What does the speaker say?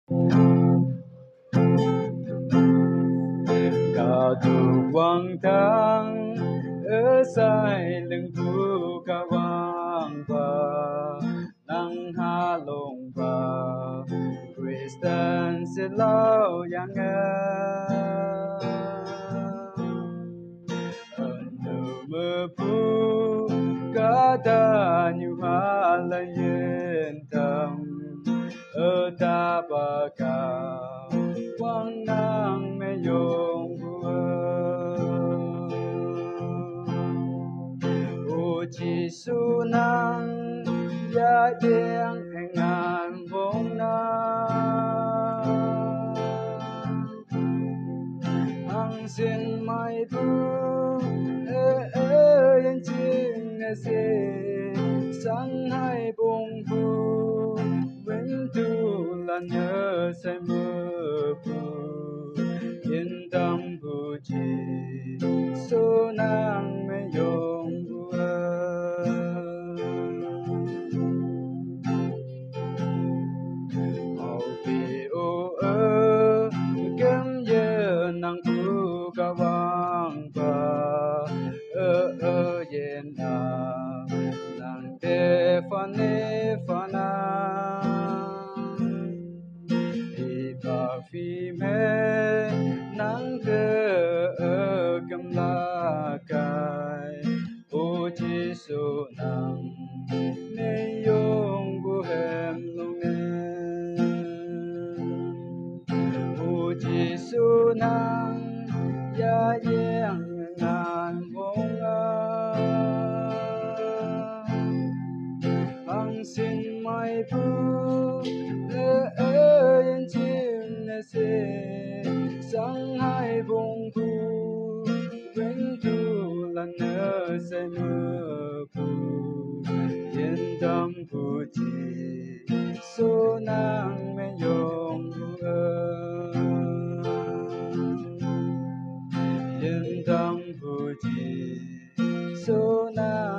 Cả thuộc quang thang ở sai lưng bu cả vang và nắng hà lông và Kristen sẽ lâu yang mơ pu cả ta như hoa lại yên tâm ở ta ba ca quang nang me yong o chi su nang ya yang ngan vong na ang sin mai bu yên chinh se sang hai bông bu vĩnh tu là nhớ say mơ bu yên tâm bu chi số nang me yong bu hậu vì ô kem ye nang bu ca vang ba yên nang te pha na đi ba phi me nang te cam la kai ô chi su nang ne yong bu hem long ne ô chi su nang ya yang ngan vong ang sin mai bu yên chim se sang hai bông bu vĩnh tu là nở say mơ bu yên tâm bu chi số nang me yong bu yên tâm bu chi số nang